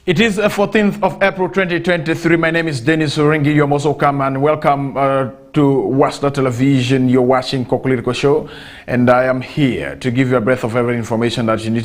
It is 14th of April 2023. My name is Denis. You're most welcome and welcome to Wasta Television. You're watching Kokoliriko show, and I am here to give you a breath of every information that you need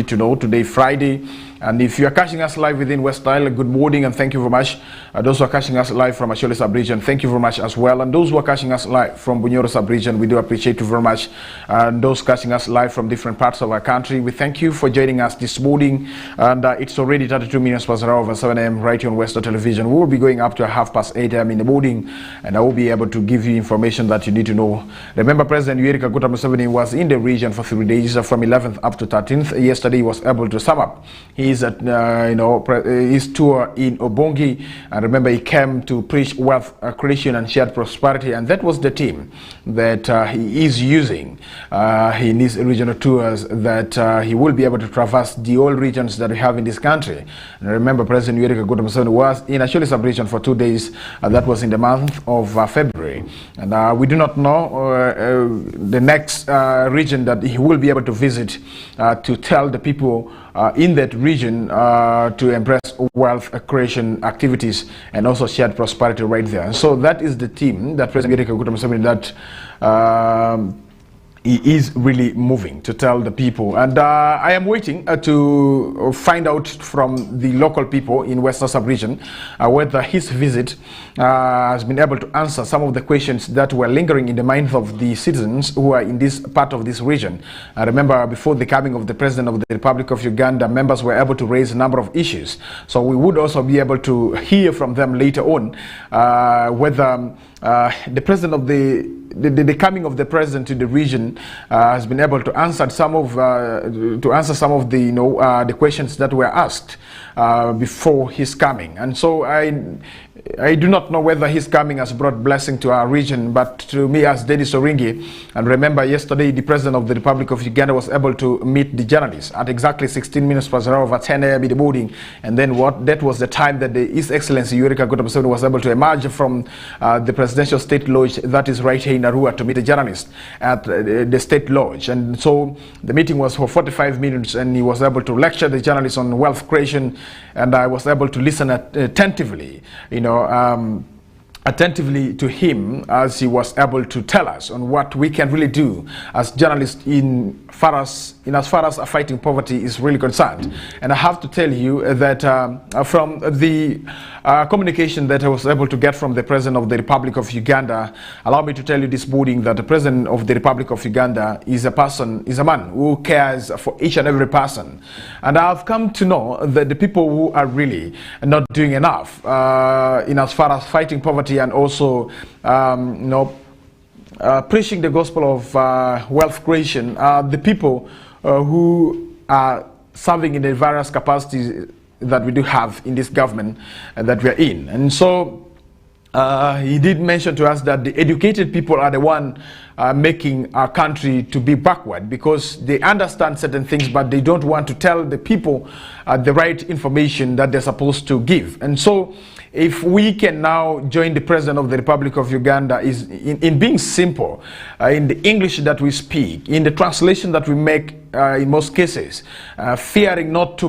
to know today, Friday. And if you are catching us live within West Isle, good morning and thank you very much. Those who are catching us live from Asholi Sub-Region, thank you very much as well. And those who are catching us live from Bunyoro Sub-Region, we do appreciate you very much. And those catching us live from different parts of our country, we thank you for joining us this morning. And it's already 32 minutes past the hour of 7 a.m. right here on West Television. We will be going up to 8:30 a.m. in the morning, and I will be able to give you information that you need to know. Remember, President Yoweri Kaguta Museveni was in the region for 3 days, from 11th up to 13th. Yesterday, he was able to sum up his tour in Obongi, and remember, he came to preach wealth creation and shared prosperity, and that was the theme that he is using in his regional tours, that he will be able to traverse the all regions that we have in this country. And remember, President Yoweri Kaguta Museveni was in Asholi Sub-Region for 2 days, that was in the month of February, and we do not know the next region that he will be able to visit to tell the people in that region to embrace wealth creation activities and also shared prosperity right there. And so that is the theme that President Yoweri Kaguta Museveni that he is really moving to tell the people. And I am waiting to find out from the local people in Western Sub-Region whether his visit has been able to answer some of the questions that were lingering in the minds of the citizens who are in this part of this region. Remember, before the coming of the President of the Republic of Uganda, members were able to raise a number of issues. So we would also be able to hear from them later on whether the President of the coming of the President to the region has been able to answer some of the questions that were asked before his coming. And so I do not know whether his coming has brought blessing to our region, but to me as Denis Oringi, and remember yesterday the President of the Republic of Uganda was able to meet the journalists at exactly 16 minutes past the hour of 10 a.m. in the morning, and then that was the time that His Excellency Yoweri Kaguta Museveni was able to emerge from the Presidential State Lodge that is right here in Arua to meet the journalists at the State Lodge. And so the meeting was for 45 minutes, and he was able to lecture the journalists on wealth creation, and I was able to listen attentively, attentively to him as he was able to tell us on what we can really do as journalists in as far as fighting poverty is really concerned. And I have to tell you that from the communication that I was able to get from the President of the Republic of Uganda, allow me to tell you this morning that the President of the Republic of Uganda is a man who cares for each and every person. And I've come to know that the people who are really not doing enough in as far as fighting poverty and also preaching the gospel of wealth creation are the people who are serving in the various capacities that we do have in this government that we are in. And so he did mention to us that the educated people are the one making our country to be backward, because they understand certain things but they don't want to tell the people the right information that they're supposed to give. And so if we can now join the President of the Republic of Uganda is in being simple, in the English that we speak, in the translation that we make in most cases, fearing not to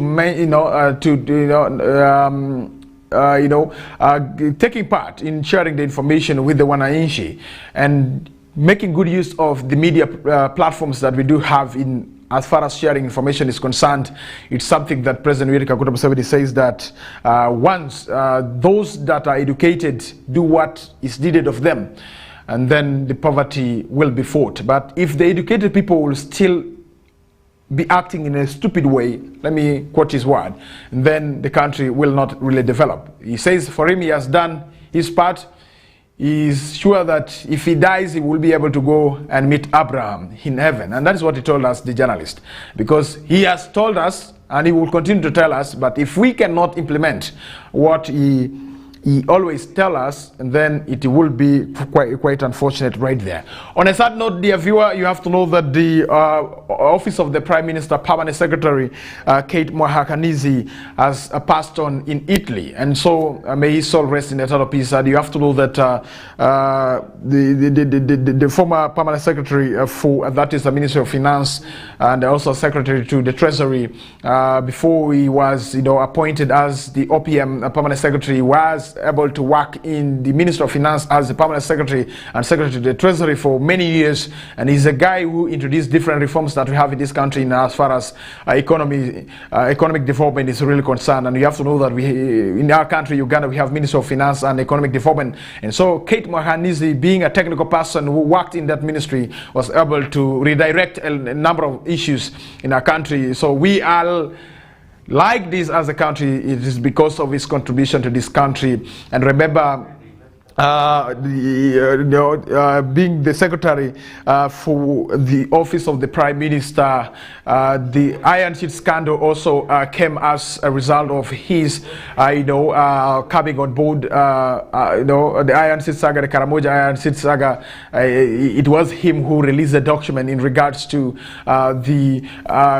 taking part in sharing the information with the wananchi and making good use of the media platforms that we do have in as far as sharing information is concerned. It's something that President Yoweri Kaguta Museveni says that once those that are educated do what is needed of them, and then the poverty will be fought. But if the educated people will still be acting in a stupid way, let me quote his word, then the country will not really develop. He says for him, he has done his part. He is sure that if he dies, he will be able to go and meet Abraham in heaven. And that is what he told us, the journalist, because he has told us and he will continue to tell us. But if we cannot implement what he he always tell us, and then it will be quite unfortunate right there. On a sad note, dear viewer, you have to know that the office of the Prime Minister Permanent Secretary Kate Mohakanisi has passed on in Italy, and so may his soul rest in eternal peace. And you have to know that the former Permanent Secretary for that is the Ministry of Finance and also Secretary to the Treasury, before he was appointed as the OPM Permanent Secretary, was able to work in the Ministry of Finance as the Permanent Secretary and Secretary to the Treasury for many years, and he's a guy who introduced different reforms that we have in this country as far as economic development is really concerned. And you have to know that we in our country, Uganda, we have Ministry of Finance and Economic Development, and so Kate Mohakanisi, being a technical person who worked in that ministry, was able to redirect a number of issues in our country. So we are like this as a country. It is because of his contribution to this country. And remember, being the secretary for the office of the Prime Minister, the iron sheet scandal also came as a result of his coming on board. The iron sheet saga, the Karamoja iron sheet saga. It was him who released the document in regards to the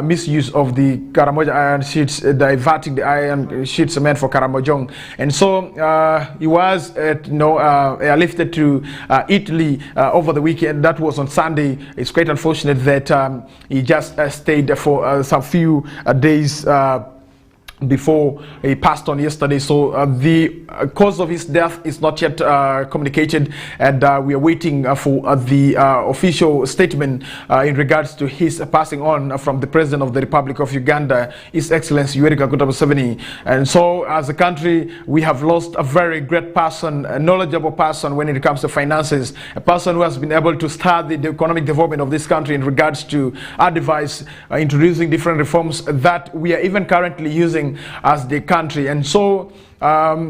misuse of the Karamoja iron sheets, diverting the iron sheets meant for Karamojong. And so he was lifted to Italy over the weekend. That was on Sunday. It's quite unfortunate that he just stayed for some few days before he passed on yesterday. So the cause of his death is not yet communicated, and we are waiting for the official statement in regards to his passing on from the President of the Republic of Uganda, His Excellency Yoweri Kaguta Museveni. And so as a country, we have lost a very great person, a knowledgeable person when it comes to finances, a person who has been able to start the economic development of this country in regards to advice, introducing different reforms that we are even currently using as the country. And so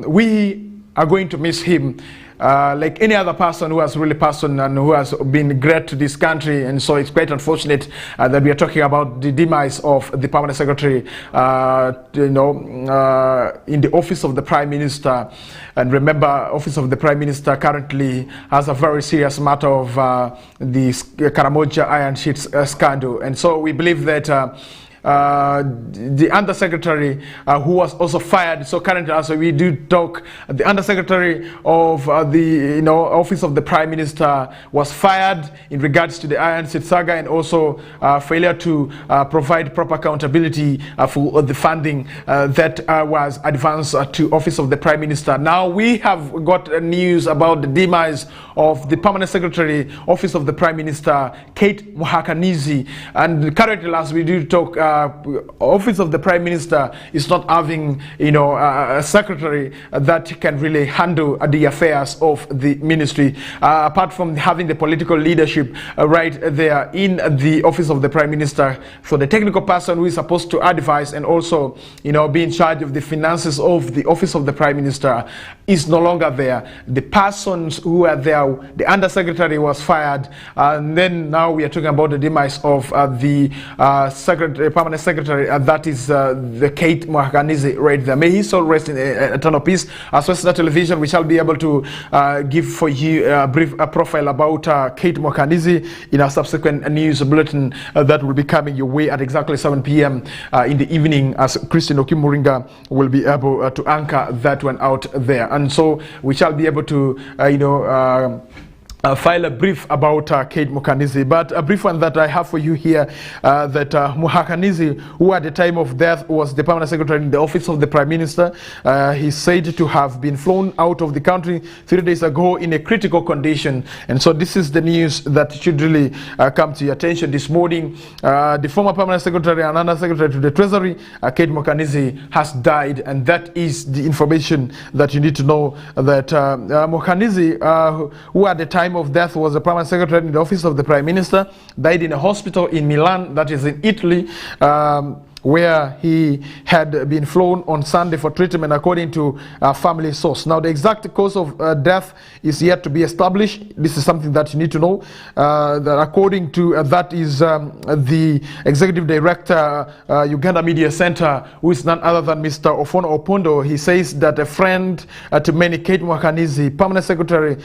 we are going to miss him like any other person who has really passed on and who has been great to this country. And so it's quite unfortunate that we are talking about the demise of the Permanent Secretary in the office of the Prime Minister. And remember, office of the Prime Minister currently has a very serious matter of the Karamoja iron sheets scandal. And so we believe that the undersecretary who was also fired. So currently, as we do talk, the undersecretary of the office of the Prime Minister was fired in regards to the iron sheet saga, and also failure to provide proper accountability for the funding that was advanced to office of the Prime Minister. Now we have got news about the demise of the Permanent Secretary, office of the Prime Minister, Kate Mohakanisi, and currently, as we do talk, office of the Prime Minister is not having a secretary that can really handle the affairs of the ministry, apart from having the political leadership right there in the office of the Prime Minister. So the technical person who is supposed to advise and also be in charge of the finances of the office of the Prime Minister is no longer there. The persons who are there, the undersecretary was fired, and then now we are talking about the demise of the Permanent Secretary, that is the Kate Mohakanisi right there. May his soul rest in eternal peace. As Western Television, we shall be able to give for you a brief profile about Kate Mohakanisi in our subsequent news bulletin that will be coming your way at exactly 7 p.m. In the evening, as Christine Okimuringa will be able to anchor that one out there. And so we shall be able to file a brief about Kate Mohakanisi, but a brief one that I have for you here, that Mohakanisi, who at the time of death was the Permanent Secretary in the office of the Prime Minister, he's said to have been flown out of the country 3 days ago in a critical condition. And so this is the news that should really come to your attention this morning. The former Permanent Secretary and Under Secretary to the Treasury, Kate Mohakanisi, has died, and that is the information that you need to know, that Mohakanisi, who at the time of death was the Permanent Secretary in the office of the Prime Minister, died in a hospital in Milan, that is in Italy, where he had been flown on Sunday for treatment, according to a family source. Now, the exact cause of death is yet to be established. This is something that you need to know. That according to that is the executive director, Uganda Media Center, who is none other than Mr. Ofono Opondo. He says that a friend to many, Kate Mwakanizi, Permanent Secretary,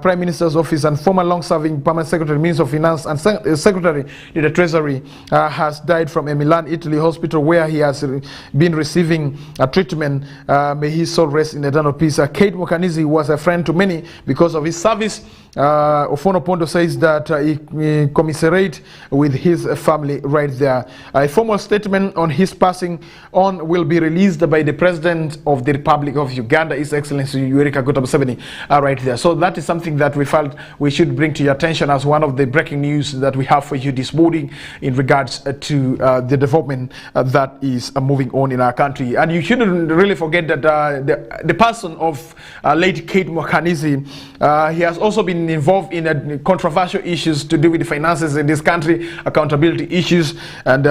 Prime Minister's Office, and former long-serving Permanent Secretary, Minister of Finance, and Secretary to the Treasury, has died from a Milan, Italy hospital where he has been receiving treatment. May his soul rest in eternal peace. Kate Mwakanizi was a friend to many because of his service. Ofono Opondo says that he commiserate with his family right there. A formal statement on his passing on will be released by the President of the Republic of Uganda, His Excellency Yoweri Kaguta Museveni, right there. So that is something that we felt we should bring to your attention as one of the breaking news that we have for you this morning in regards to the development that is moving on in our country. And you shouldn't really forget that the person of late Kate Mwakanizi, he has also been involved in controversial issues to do with the finances in this country, accountability issues, and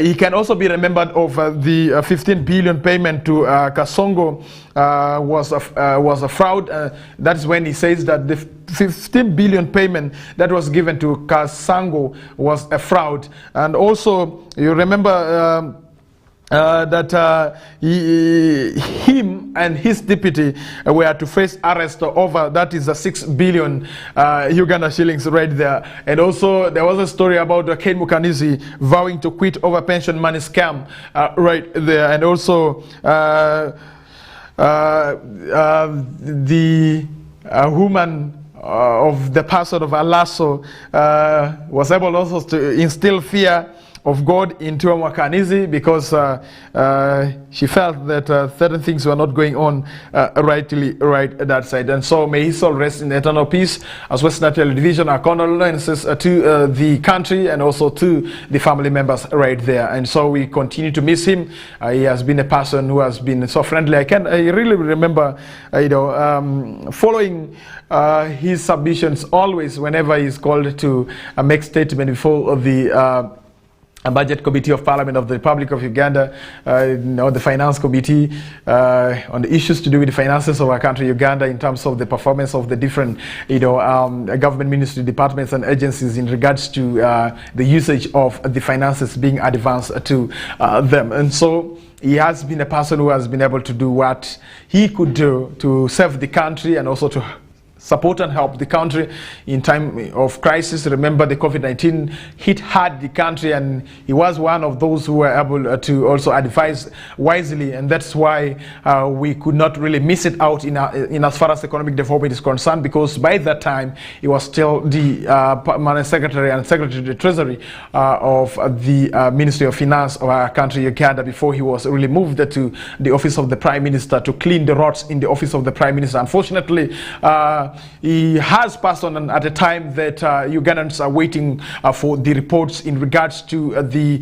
he can also be remembered of the 15 billion payment to Kasongo was a fraud. That's when he says that the 15 billion payment that was given to Kasango was a fraud. And also you remember that him and his deputy were to face arrest over, that is a 6 billion Uganda shillings right there. And also there was a story about Kate Mwakanizi vowing to quit over pension money scam right there. And also the woman of the person of Alaso was able also to instill fear of God into Mwakanizi because she felt that certain things were not going on right at that side. And so may his soul rest in eternal peace. As Western Television, our condolences to the country and also to the family members right there. And so we continue to miss him. He has been a person who has been so friendly. I really remember, following his submissions always whenever he's called to make statement before the Budget Committee of Parliament of the Republic of Uganda, the Finance Committee, on the issues to do with the finances of our country, Uganda, in terms of the performance of the different, government ministry departments and agencies in regards to the usage of the finances being advanced to them. And so he has been a person who has been able to do what he could do to serve the country and also to support and help the country in time of crisis. Remember, the COVID-19 hit hard the country, and he was one of those who were able to also advise wisely, and that's why we could not really miss it out in as far as economic development is concerned, because by that time he was still the Permanent Secretary and Secretary to the Treasury of the Ministry of Finance of our country, Uganda, before he was really moved to the office of the Prime Minister to clean the rods in the office of the Prime Minister. Unfortunately, he has passed on at a time that Ugandans are waiting for the reports in regards to the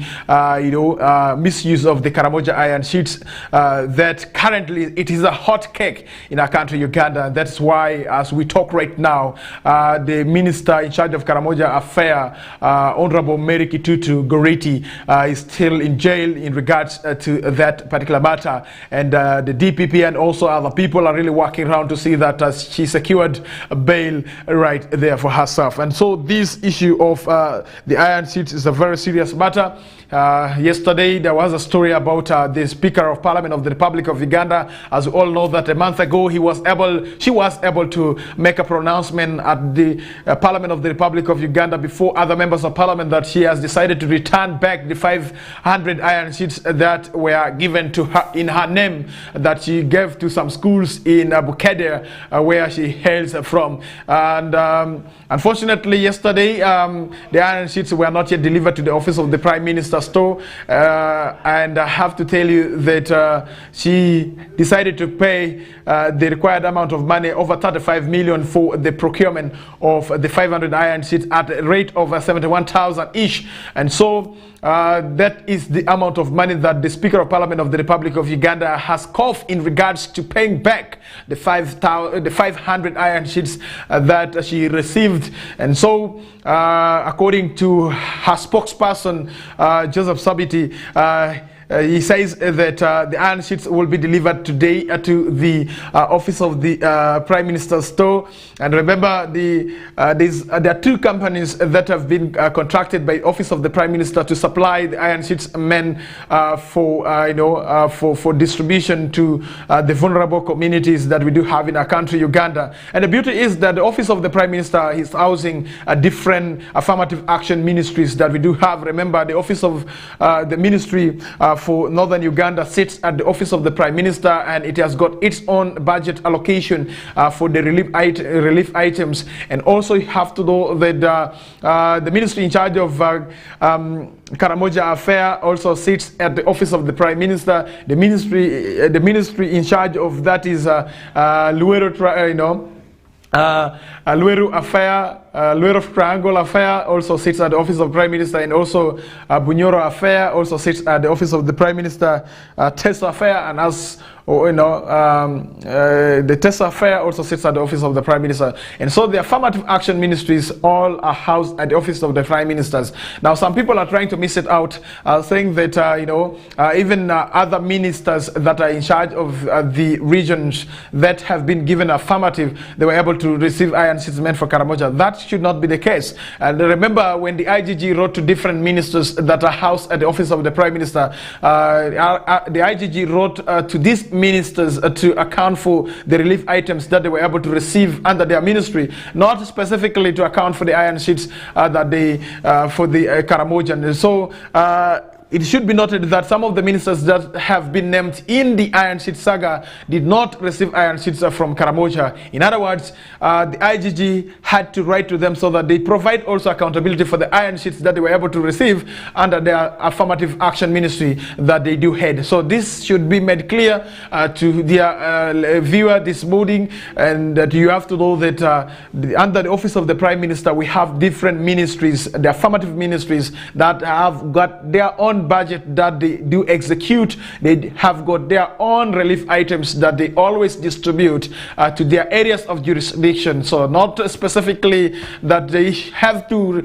misuse of the Karamoja iron sheets. That currently it is a hot cake in our country, Uganda. That's why, as we talk right now, the minister in charge of Karamoja affair, Honorable Mary Kitutu Goreti, is still in jail in regards to that particular matter, and the DPP and also other people are really working around to see that she secured a bail right there for herself. And so this issue of the iron sheets is a very serious matter. Yesterday there was a story about the Speaker of Parliament of the Republic of Uganda. As we all know, that a month ago she was able to make a pronouncement at the Parliament of the Republic of Uganda before other members of Parliament that she has decided to return back the 500 iron sheets that were given to her in her name, that she gave to some schools in Bukedea, where she hails from. And unfortunately yesterday the iron sheets were not yet delivered to the office of the Prime Minister store, and I have to tell you that she decided to pay the required amount of money, over 35 million, for the procurement of the 500 iron sheets at a rate of 71,000 each. And so that is the amount of money that the Speaker of Parliament of the Republic of Uganda has called in regards to paying back the 500 iron sheets that she received. And so, according to her spokesperson, Joseph Sabiti, he says that the iron sheets will be delivered today to the office of the Prime Minister's store. And remember, there are two companies that have been contracted by Office of the Prime Minister to supply the iron sheets men for distribution to the vulnerable communities that we do have in our country, Uganda. And the beauty is that the Office of the Prime Minister is housing different affirmative action ministries that we do have. Remember, the Office of the Ministry for Northern Uganda sits at the Office of the Prime Minister, and it has got its own budget allocation for the relief items. And also you have to know that the ministry in charge of Karamoja affair also sits at the Office of the Prime Minister. The ministry in charge of that is Luero affair, Luero Triangle affair also sits at the Office of Prime Minister, and also Bunyoro affair also sits at the Office of the Prime Minister. Tessa affair, and as the Tessa affair also sits at the Office of the Prime Minister. And so the affirmative action ministries all are housed at the Office of the Prime Ministers. Now some people are trying to miss it out, saying that even other ministers that are in charge of the regions that have been given affirmative, they were able to receive iron sheets meant for Karamoja. That should not be the case. And remember, when the IGG wrote to different ministers that are housed at the Office of the Prime Minister, the IGG wrote to these ministers to account for the relief items that they were able to receive under their ministry, not specifically to account for the iron sheets that they for the Karamojan. So it should be noted that some of the ministers that have been named in the iron sheet saga did not receive iron sheets from Karamoja. In other words, the IGG had to write to them so that they provide also accountability for the iron sheets that they were able to receive under their affirmative action ministry that they do head. So this should be made clear to their viewer this morning, and that you have to know that under the Office of the Prime Minister we have different ministries, the affirmative ministries that have got their own budget that they do execute. They have got their own relief items that they always distribute to their areas of jurisdiction. So not specifically that they have to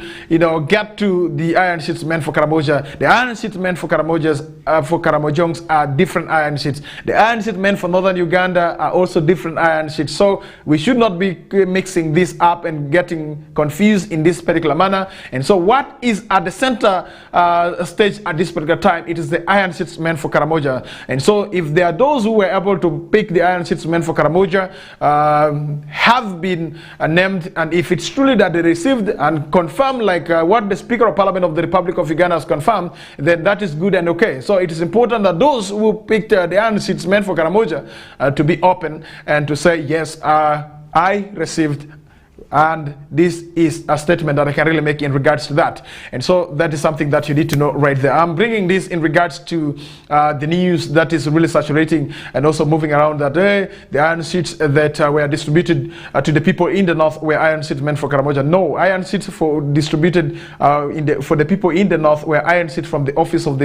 get to the iron sheets meant for Karamoja. The iron sheets meant for Karamojongs are different iron sheets. The iron sheets meant for Northern Uganda are also different iron sheets. So we should not be mixing this up and getting confused in this particular manner. And so what is at the center stage at this particular time, it is the iron sheets meant for Karamoja. And so if there are those who were able to pick the iron sheets meant for Karamoja, have been named, and if it's truly that they received and confirmed like what the Speaker of Parliament of the Republic of Uganda has confirmed, then that is good and okay. So it is important that those who picked the iron sheets meant for Karamoja to be open and to say, yes, I received, and this is a statement that I can really make in regards to that. And so that is something that you need to know right there. I'm bringing this in regards to the news that is really saturating and also moving around that the iron sheets that were distributed to the people in the north were iron sheets meant for Karamoja. No, iron sheets distributed for the people in the north were iron sheets from the office of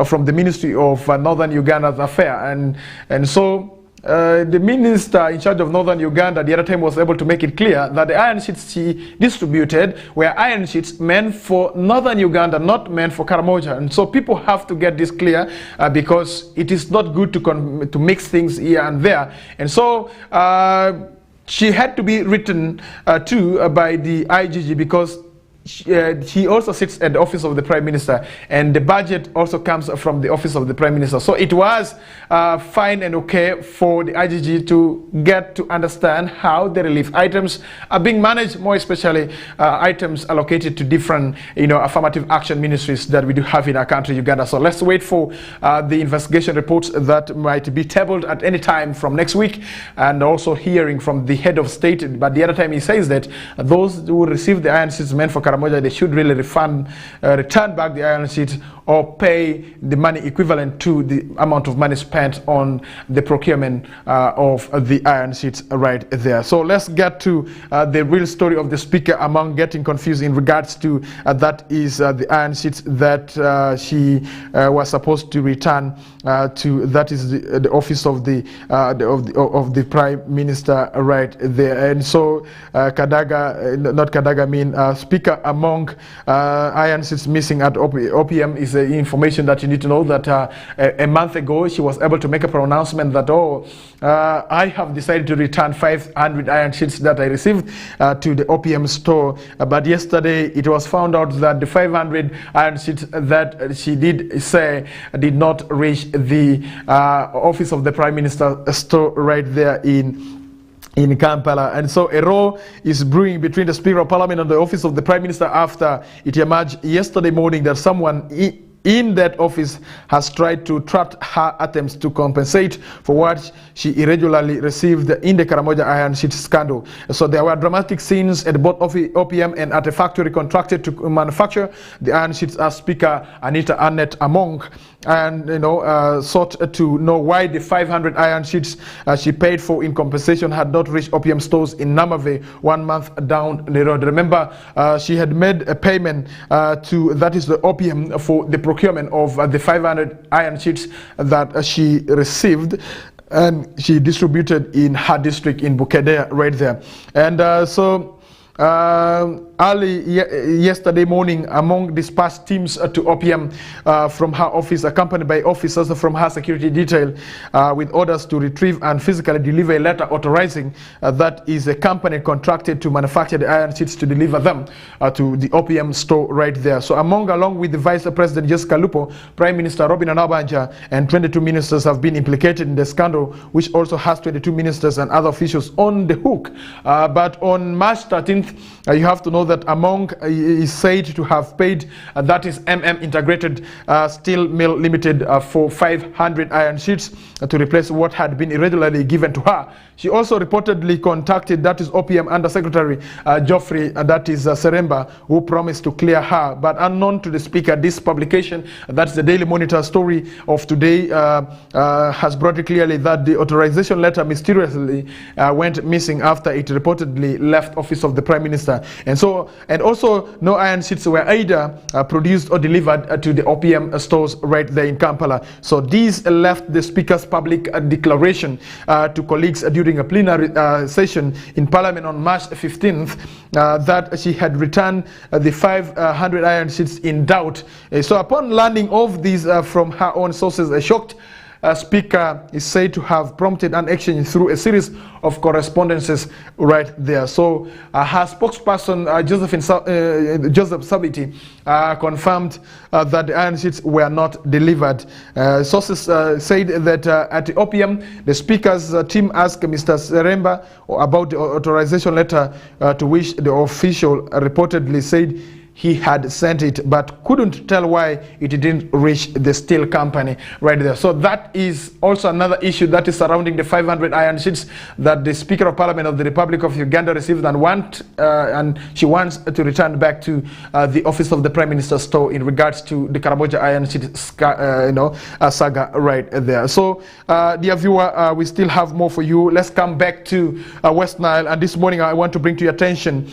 from the Ministry of Northern Uganda's affair. And so the minister in charge of Northern Uganda the other time was able to make it clear that the iron sheets she distributed were iron sheets meant for Northern Uganda, not meant for Karamoja. And so people have to get this clear because it is not good to mix things here and there. And so she had to be written to by the IGG because he also sits at the Office of the Prime Minister, and the budget also comes from the Office of the Prime Minister. So it was fine and okay for the IGG to get to understand how the relief items are being managed, more especially items allocated to different affirmative action ministries that we do have in our country, Uganda. So let's wait for the investigation reports that might be tabled at any time from next week, and also hearing from the head of state. But the other time he says that those who receive the iron sheets meant for Karamoja, they should really return back the iron sheets or pay the money equivalent to the amount of money spent on the procurement of the iron sheets right there. So let's get to the real story of the speaker among getting confused in regards to that is the iron sheets that she was supposed to return to. That is the office of the Prime Minister right there. And so speaker among iron sheets missing at OPM is information that you need to know, that a month ago she was able to make a pronouncement that I have decided to return 500 iron sheets that I received to the OPM store, but yesterday it was found out that the 500 iron sheets that she did say did not reach the office of the Prime Minister store right there in Kampala. And so a row is brewing between the Speaker of Parliament and the office of the Prime Minister after it emerged yesterday morning that someone in that office has tried to thwart her attempts to compensate for what she irregularly received in the Karamoja iron sheet scandal. So there were dramatic scenes at both OPM and at a factory contracted to manufacture the iron sheets, as Speaker Anita Annette Among and sought to know why the 500 iron sheets she paid for in compensation had not reached OPM stores in Namave 1 month down the road. Remember, she had made a payment to, that is the OPM, for the procurement of the 500 iron sheets that she received and she distributed in her district in Bukedea right there. And early yesterday morning, Among dispatched teams to OPM from her office, accompanied by officers from her security detail, with orders to retrieve and physically deliver a letter authorizing that is a company contracted to manufacture the iron sheets to deliver them to the OPM store right there. So Among, along with the Vice President Jessica Lupo, Prime Minister Robin Anabanja, and 22 ministers have been implicated in the scandal, which also has 22 ministers and other officials on the hook. But on March 13th, you have to know that Among is said to have paid, that is Integrated Steel Mill Limited, for 500 iron sheets to replace what had been irregularly given to her. She also reportedly contacted, that is OPM Under Secretary Geoffrey, that is Seremba, who promised to clear her. But unknown to the Speaker, this publication, that's the Daily Monitor story of today, has brought it clearly that the authorization letter mysteriously went missing after it reportedly left office of the Prime Minister. And also no iron sheets were either produced or delivered to the OPM stores right there in Kampala. So these left the Speaker's public declaration to colleagues during a plenary session in Parliament on March 15th that she had returned the 500 iron sheets in doubt. So upon learning of these from her own sources, a shocked Speaker is said to have prompted an action through a series of correspondences right there. So her spokesperson Joseph Sabiti confirmed that the iron sheets were not delivered. Sources said that at the OPM, the Speaker's team asked Mr. Seremba about the authorization letter, to which the official reportedly said he had sent it, but couldn't tell why it didn't reach the steel company right there. So that is also another issue that is surrounding the 500 iron sheets that the Speaker of Parliament of the Republic of Uganda received and she wants to return back to the office of the Prime Minister's store in regards to the Karamoja iron sheet saga right there. So dear viewer, we still have more for you. Let's come back to West Nile, and this morning I want to bring to your attention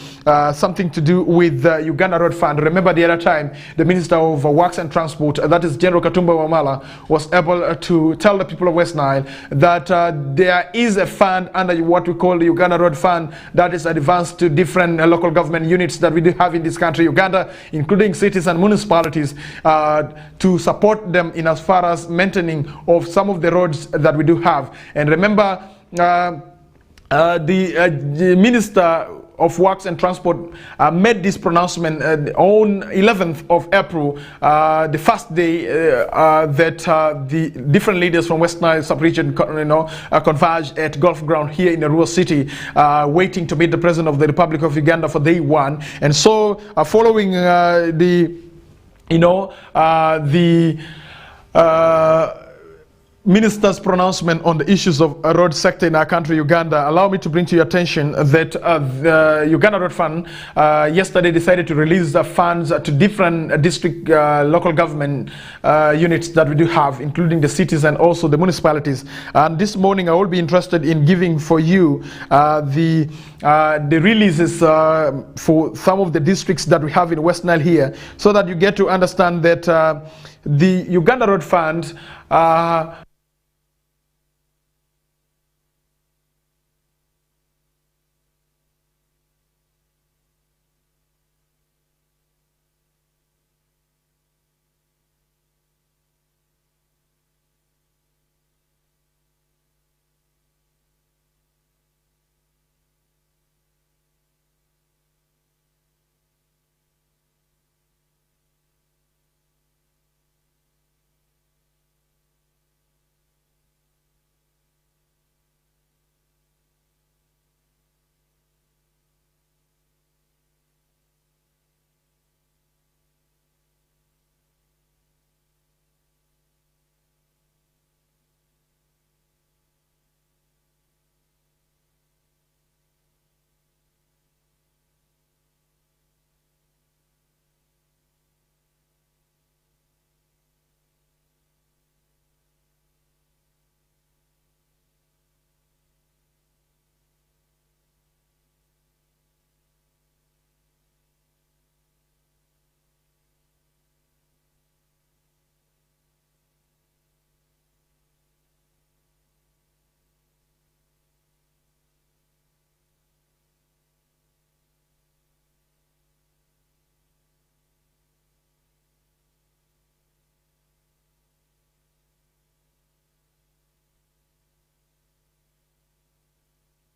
something to do with Uganda Road Fund. Remember the other time the Minister of Works and Transport, that is General Katumba Wamala, was able to tell the people of West Nile that there is a fund under what we call the Uganda Road Fund that is advanced to different local government units that we do have in this country, Uganda, including cities and municipalities, to support them in as far as maintaining of some of the roads that we do have. And remember, the Minister of Works and Transport made this pronouncement on 11th of April, the first day that the different leaders from West Nile sub-region converged at Golf Ground here in the rural city, waiting to meet the President of the Republic of Uganda for day one. And so following minister's pronouncement on the issues of road sector in our country, Uganda, allow me to bring to your attention that the Uganda Road Fund yesterday decided to release the funds to different district local government units that we do have, including the cities and also the municipalities. And this morning I will be interested in giving for you the releases for some of the districts that we have in West Nile here, so that you get to understand that the Uganda Road Fund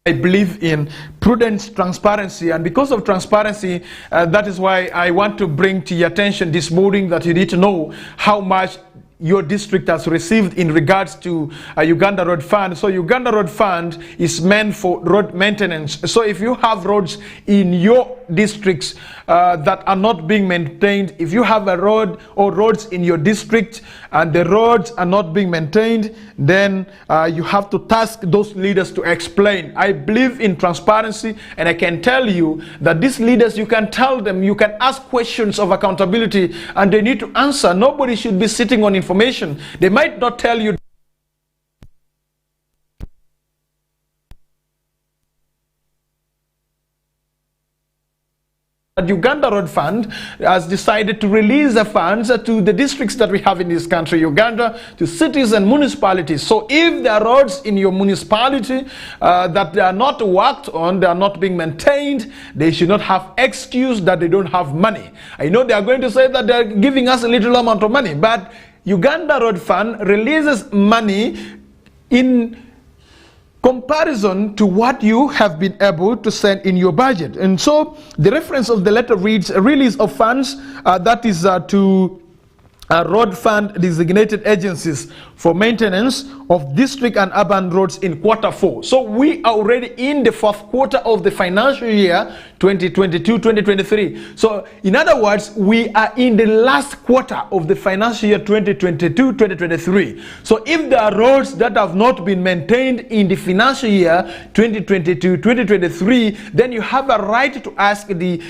I believe in prudent transparency, and because of transparency, that is why I want to bring to your attention this morning that you need to know how much your district has received in regards to Uganda Road Fund. So Uganda Road Fund is meant for road maintenance. So if you have roads in your districts that are not being maintained, if you have a road or roads in your district and the roads are not being maintained, then you have to task those leaders to explain. I believe in transparency, and I can tell you that these leaders, you can tell them, you can ask questions of accountability and they need to answer. Nobody should be sitting on information. They might not tell you that Uganda Road Fund has decided to release the funds to the districts that we have in this country, Uganda, to cities and municipalities. So if there are roads in your municipality that they are not worked on, they are not being maintained, they should not have excuse that they don't have money. I know they are going to say that they are giving us a little amount of money, but Uganda Road Fund releases money in comparison to what you have been able to send in your budget. And so the reference of the letter reads, a release of funds that is to road fund designated agencies for maintenance of district and urban roads in Q4. So we are already in the fourth quarter of the financial year 2022-2023. So in other words, we are in the last quarter of the financial year 2022-2023. So if there are roads that have not been maintained in the financial year 2022-2023, then you have a right to ask the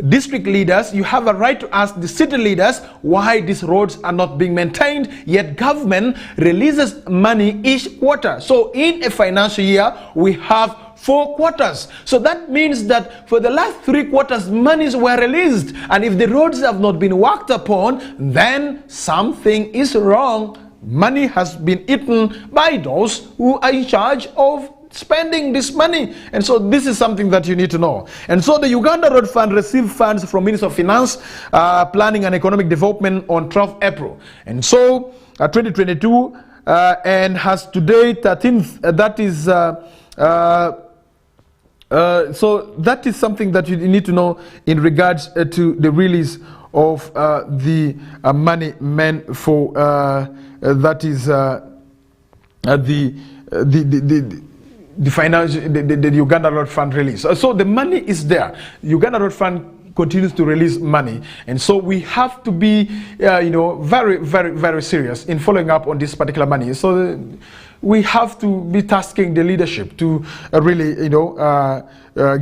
district leaders, you have a right to ask the city leaders why these roads are not being maintained, yet government releases money each quarter. So in a financial year, we have 4 quarters. So that means that for the last 3 quarters, monies were released. And if the roads have not been worked upon, then something is wrong. Money has been eaten by those who are in charge of spending this money. And so this is something that you need to know. And so the Uganda Road Fund received funds from Minister of Finance, Planning and Economic Development on 12th April. And so 2022 and has today 13th, that is so that is something that you need to know in regards to the release of the money meant for that is the Uganda Road Fund release. So the money is there. Uganda Road Fund continues to release money. And so we have to be, very, very, very serious in following up on this particular money. So we have to be tasking the leadership to really,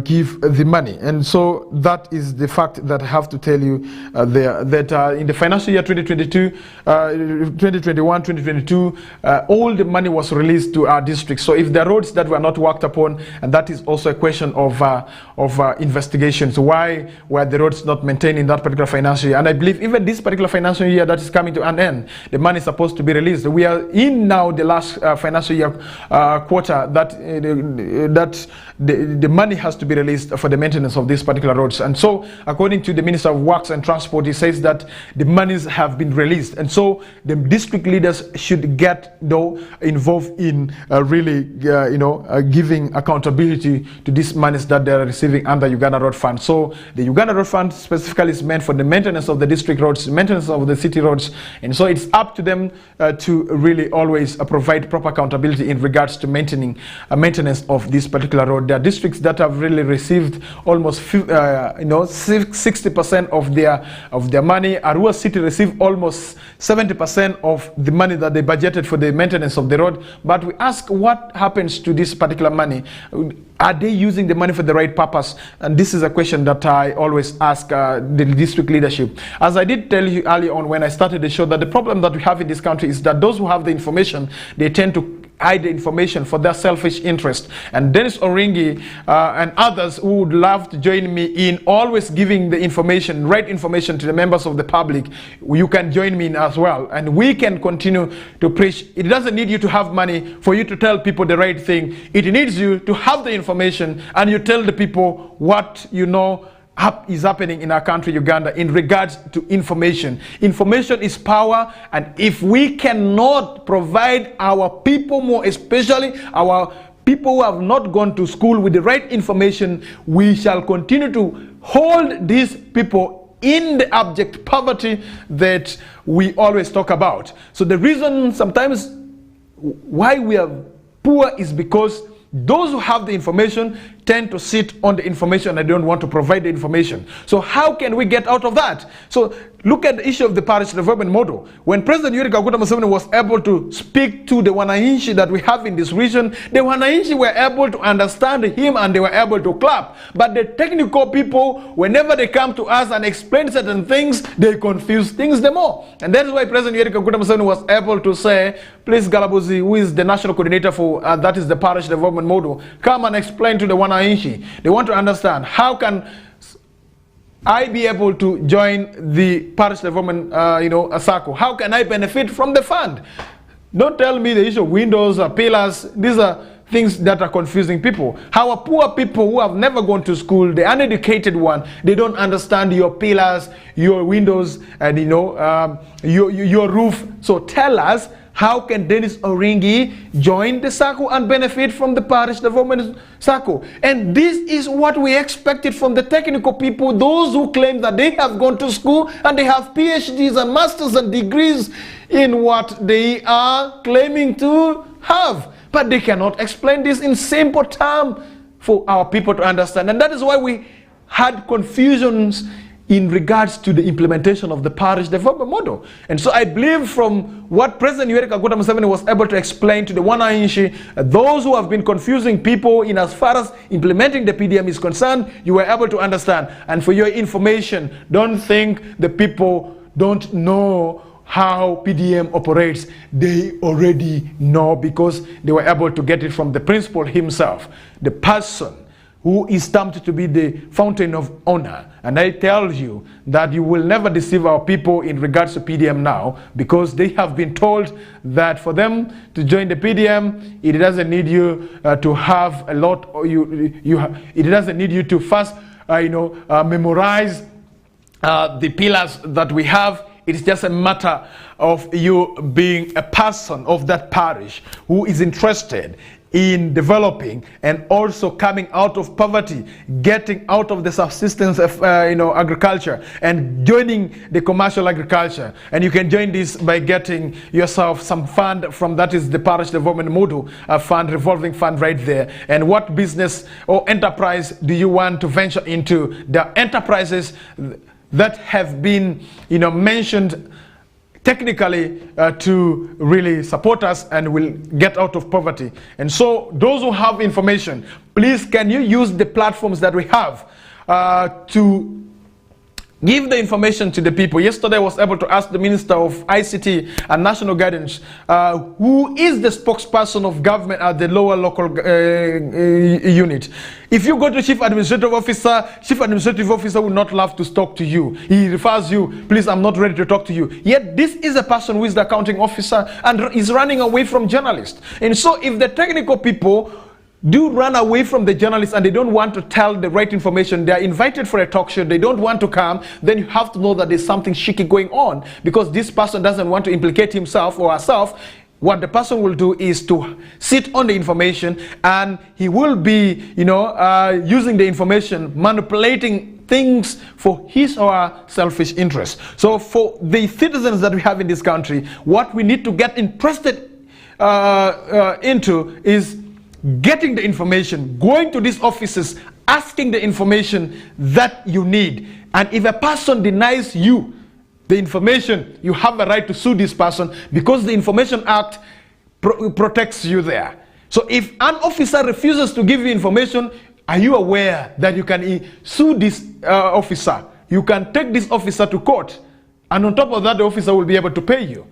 give the money. And so that is the fact that I have to tell you there, that in the financial year 2022, 2021, 2022, all the money was released to our districts. So if there are roads that were not worked upon, and that is also a question of investigations, why were the roads not maintained in that particular financial year? And I believe even this particular financial year that is coming to an end, the money is supposed to be released. We are in now the last financial year quarter that the money has to be released for the maintenance of these particular roads. And so according to the Minister of Works and Transport, he says that the monies have been released, and so the district leaders should get involved in giving accountability to these monies that they are receiving under Uganda Road Fund. So the Uganda Road Fund specifically is meant for the maintenance of the district roads, maintenance of the city roads, and so it's up to them to really always provide proper accountability in regards to maintenance of this particular road. There are districts that have really received almost 60% of their money. Arua City received almost 70% of the money that they budgeted for the maintenance of the road. But we ask, what happens to this particular money? Are they using the money for the right purpose? And this is a question that I always ask the district leadership. As I did tell you earlier on when I started the show, that the problem that we have in this country is that those who have the information, they tend to hide the information for their selfish interest. And Denis Oringi and others who would love to join me in always giving the information, right information to the members of the public, you can join me in as well. And we can continue to preach. It doesn't need you to have money for you to tell people the right thing. It needs you to have the information and you tell the people what you know is happening in our country, Uganda, in regards to information. Information is power, and if we cannot provide our people, more especially our people who have not gone to school, with the right information, we shall continue to hold these people in the abject poverty that we always talk about. So the reason sometimes why we are poor is because those who have the information tend to sit on the information and don't want to provide the information. So how can we get out of that? So look at the issue of the parish development model. When President Yoweri Kaguta Museveni was able to speak to the Wananchi that we have in this region, the Wananchi were able to understand him and they were able to clap. But the technical people, whenever they come to us and explain certain things, they confuse things the more. And that is why President Yoweri Kaguta Museveni was able to say, please Galabuzi, who is the national coordinator for, that is the parish development model, come and explain to the Wananchi. They want to understand, how can I be able to join the parish development circle? How can I benefit from the fund? Don't tell me the issue of windows or pillars. These are things that are confusing people. Our poor people who have never gone to school, the uneducated one, they don't understand your pillars, your windows, and your roof. So tell us, how can Denis Oringi join the circle and benefit from the parish development circle? And this is what we expected from the technical people, those who claim that they have gone to school and they have PhDs and masters and degrees in what they are claiming to have. But they cannot explain this in simple terms for our people to understand. And that is why we had confusions in regards to the implementation of the parish development model. And so I believe from what President Yoweri Kaguta Museveni was able to explain to the Wananchi, those who have been confusing people in as far as implementing the PDM is concerned, you were able to understand. And for your information, don't think the people don't know how PDM operates. They already know, because they were able to get it from the principal himself, the person who is stamped to be the fountain of honor. And I tell you that you will never deceive our people in regards to PDM now, because they have been told that for them to join the PDM, it doesn't need you to have a lot, or it doesn't need you to first memorize the pillars that we have. It's just a matter of you being a person of that parish who is interested in developing and also coming out of poverty, getting out of the subsistence of agriculture and joining the commercial agriculture. And you can join this by getting yourself some fund from, that is the parish development model fund, revolving fund right there. And what business or enterprise do you want to venture into? The enterprises that have been mentioned technically to really support us and will get out of poverty. And so those who have information, please can you use the platforms that we have to give the information to the people. Yesterday I was able to ask the Minister of ICT and National Guidance, who is the spokesperson of government at the lower local unit. If you go to Chief Administrative Officer will not love to talk to you. He refers you, please, I'm not ready to talk to you. Yet this is a person who is the accounting officer and is running away from journalists. And so if the technical people do run away from the journalists and they don't want to tell the right information, they are invited for a talk show, they don't want to come, then you have to know that there's something shaky going on, because this person doesn't want to implicate himself or herself. What the person will do is to sit on the information, and he will be using the information, manipulating things for his or her selfish interest. So for the citizens that we have in this country, what we need to get interested into is getting the information, going to these offices, asking the information that you need. And if a person denies you the information, you have a right to sue this person, because the Information Act protects you there. So if an officer refuses to give you information, are you aware that you can sue this officer? You can take this officer to court, and on top of that, the officer will be able to pay you,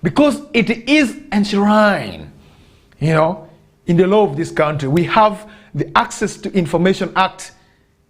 because it is enshrined, in the law of this country. We have the Access to Information Act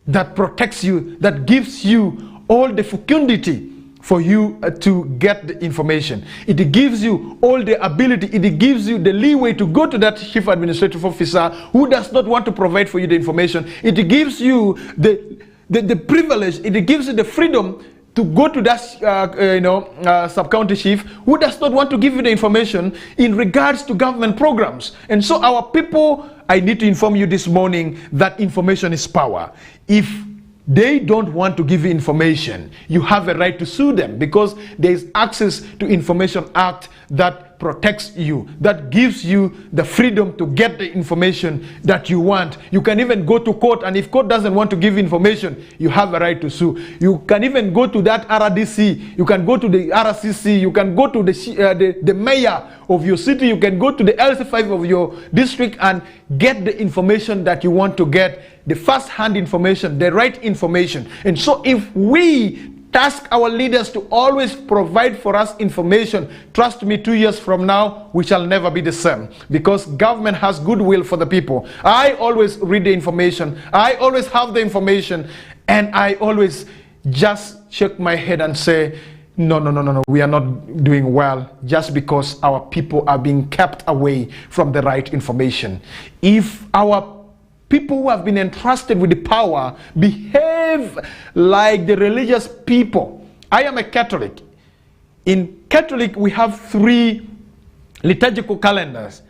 that protects you, that gives you all the fecundity for you to get the information. It gives you all the ability, it gives you the leeway to go to that Chief Administrative Officer who does not want to provide for you the information. It gives you the privilege, it gives you the freedom to go to that sub-county chief who does not want to give you the information in regards to government programs. And so our people, I need to inform you this morning that information is power. If they don't want to give you information, you have a right to sue them, because there is Access to Information Act that protects you, that gives you the freedom to get the information that you want. You can even go to court, and if court doesn't want to give information, you have a right to sue. You can even go to that RDC, you can go to the RCC, you can go to the mayor of your city, you can go to the LC5 of your district and get the information that you want to get, the first-hand information, the right information. And so if we task our leaders to always provide for us information, trust me, 2 years from now, we shall never be the same, because government has goodwill for the people. I always read the information, I always have the information, and I always just shake my head and say, no, we are not doing well, just because our people are being kept away from the right information. If our people who have been entrusted with the power behave like the religious people. I am a Catholic. In Catholic, we have 3 liturgical calendars: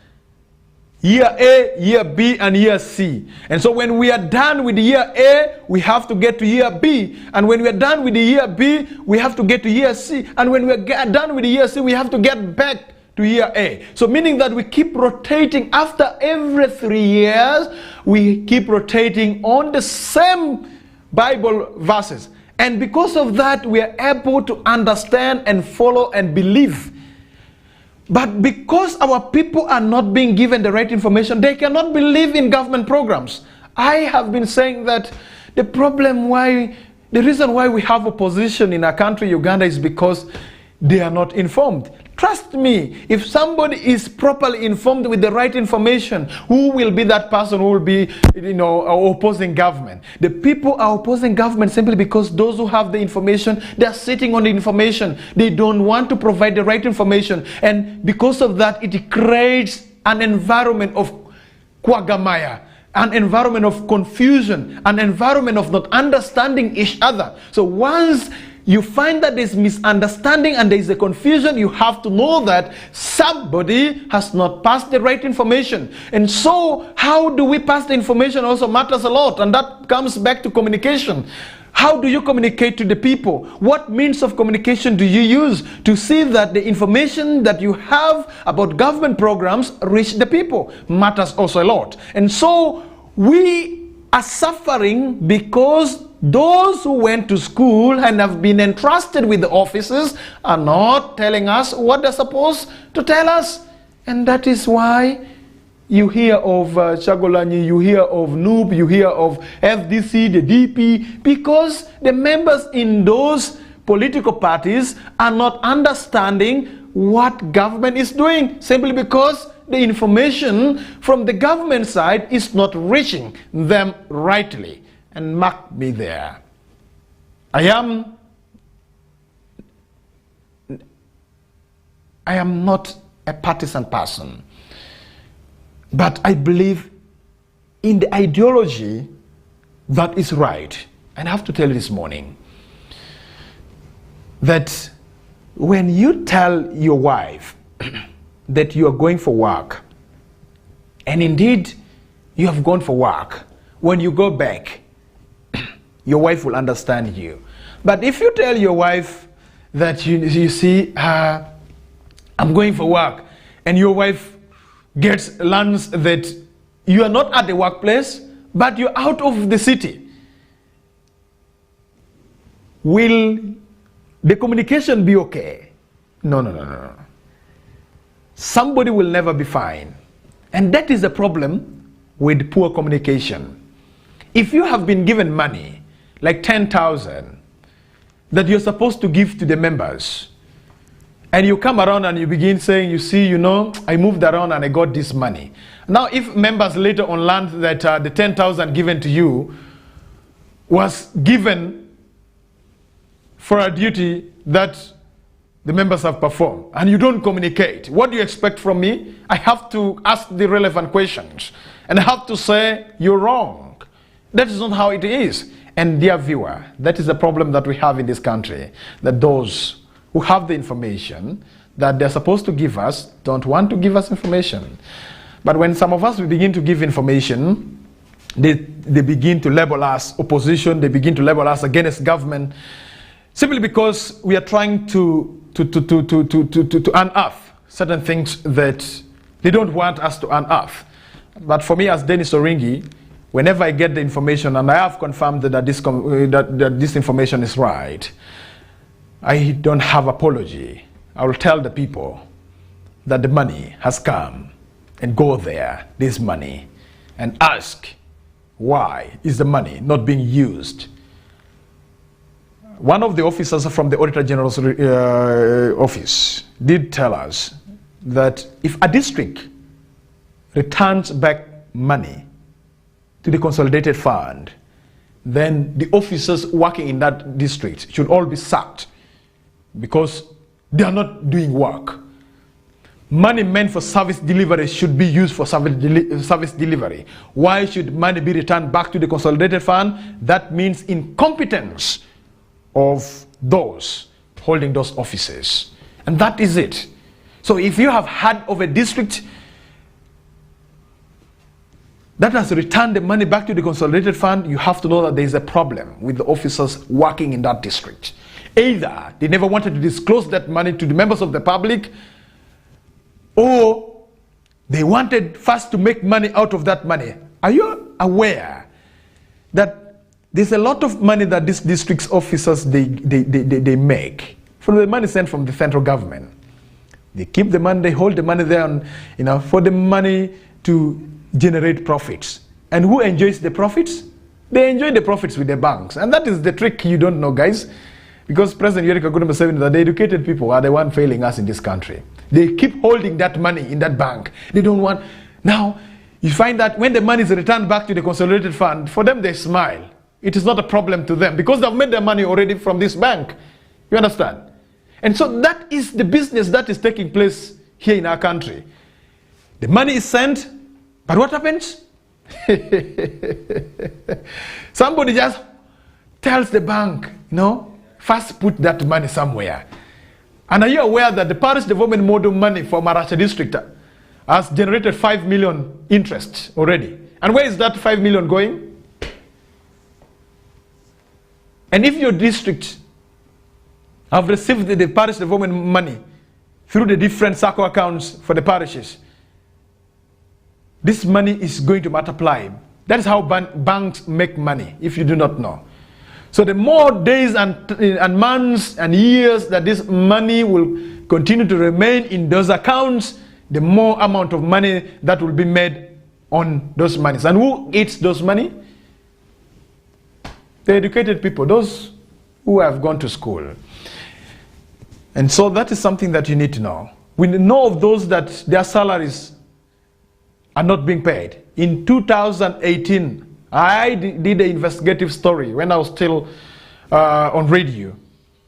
year A, year B, and year C. And so when we are done with the year A, we have to get to year B. And when we are done with the year B, we have to get to year C. And when we are done with the year C, we have to get back to year A. So meaning that we keep rotating. After every 3 years, we keep rotating on the same Bible verses. And because of that, we are able to understand and follow and believe. But because our people are not being given the right information, they cannot believe in government programs. I have been saying that the reason why we have opposition in our country, Uganda, is because they are not informed. Trust me, if somebody is properly informed with the right information, who will be that person who will be, opposing government? The people are opposing government simply because those who have the information, they are sitting on the information. They don't want to provide the right information. And because of that, it creates an environment of quagmire, an environment of confusion, an environment of not understanding each other. So once you find that there's misunderstanding and there's a confusion, you have to know that somebody has not passed the right information. And so how do we pass the information also matters a lot, and that comes back to communication. How do you communicate to the people? What means of communication do you use to see that the information that you have about government programs reach the people? Matters also a lot. And so we are suffering because those who went to school and have been entrusted with the offices are not telling us what they're supposed to tell us. And that is why you hear of Chagolanyi, you hear of Noob, you hear of FDC, the DP, because the members in those political parties are not understanding what government is doing, simply because the information from the government side is not reaching them rightly. And mark me there. I am not a partisan person. But I believe in the ideology that is right. And I have to tell you this morning that when you tell your wife that you are going for work, and indeed you have gone for work, when you go back, your wife will understand you. But if you tell your wife that you see, I'm going for work, and your wife learns that you are not at the workplace, but you're out of the city, will the communication be okay? No. Somebody will never be fine. And that is the problem with poor communication. If you have been given money, like 10,000, that you're supposed to give to the members, and you come around and you begin saying, you see, I moved around and I got this money. Now, if members later on learn that the 10,000 given to you was given for a duty that the members have performed, and you don't communicate, what do you expect from me? I have to ask the relevant questions, and I have to say, you're wrong. That is not how it is. And dear viewer, that is the problem that we have in this country, that those who have the information that they're supposed to give us don't want to give us information. But when some of us we begin to give information, they begin to label us opposition, they begin to label us against government, simply because we are trying to unearth certain things that they don't want us to unearth. But for me as Denis Oringi, whenever I get the information and I have confirmed that this information is right, I don't have apology. I will tell the people that the money has come, and go there, this money, and ask why is the money not being used. One of the officers from the Auditor General's office did tell us that if a district returns back money to the consolidated fund, then the officers working in that district should all be sacked, because they are not doing work. Money meant for service delivery should be used for service delivery. Why should money be returned back to the consolidated fund? That means incompetence of those holding those offices. And that is it. So if you have heard of a district that has returned the money back to the consolidated fund, you have to know that there is a problem with the officers working in that district. Either they never wanted to disclose that money to the members of the public, or they wanted first to make money out of that money. Are you aware that there's a lot of money that these district officers they make from the money sent from the central government? They keep the money, they hold the money there, and, for the money to generate profits. And who enjoys the profits? They enjoy the profits with the banks. And that is the trick you don't know, guys. Because President Yoweri Kaguta Museveni, that the educated people are the one failing us in this country. They keep holding that money in that bank. They don't want. Now, you find that when the money is returned back to the consolidated fund, for them they smile. It is not a problem to them, because they've made their money already from this bank. You understand? And so that is the business that is taking place here in our country. The money is sent, but what happens? Somebody just tells the bank, first put that money somewhere. And are you aware that the parish development model money for Maracha district has generated 5 million interest already? And where is that 5 million going? And if your district have received the parish development money through the different SACCO accounts for the parishes, this money is going to multiply. That is how banks make money, if you do not know. So the more days and months and years that this money will continue to remain in those accounts, the more amount of money that will be made on those monies. And who eats those money? The educated people, those who have gone to school. And so that is something that you need to know. We know of those that their salaries are not being paid. In 2018, I did an investigative story when I was still on radio.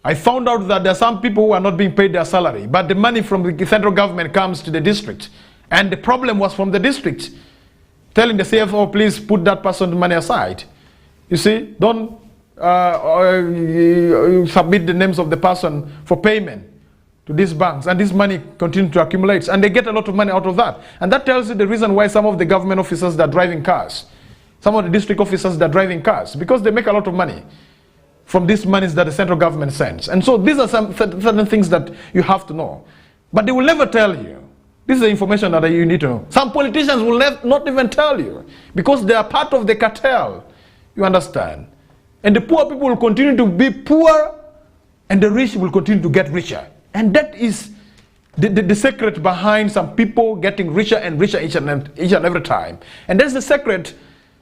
I found out that there are some people who are not being paid their salary, but the money from the central government comes to the district. And the problem was from the district, telling the CFO, please put that person's money aside. You see, don't submit the names of the person for payment to these banks, and this money continues to accumulate, and they get a lot of money out of that. And that tells you the reason why some of the government officers that are driving cars, some of the district officers that are driving cars, because they make a lot of money from these monies that the central government sends. And so these are some certain things that you have to know. But they will never tell you. This is the information that you need to know. Some politicians will not even tell you, because they are part of the cartel. You understand? And the poor people will continue to be poor, and the rich will continue to get richer. And that is the secret behind some people getting richer and richer each and every time. And that's the secret,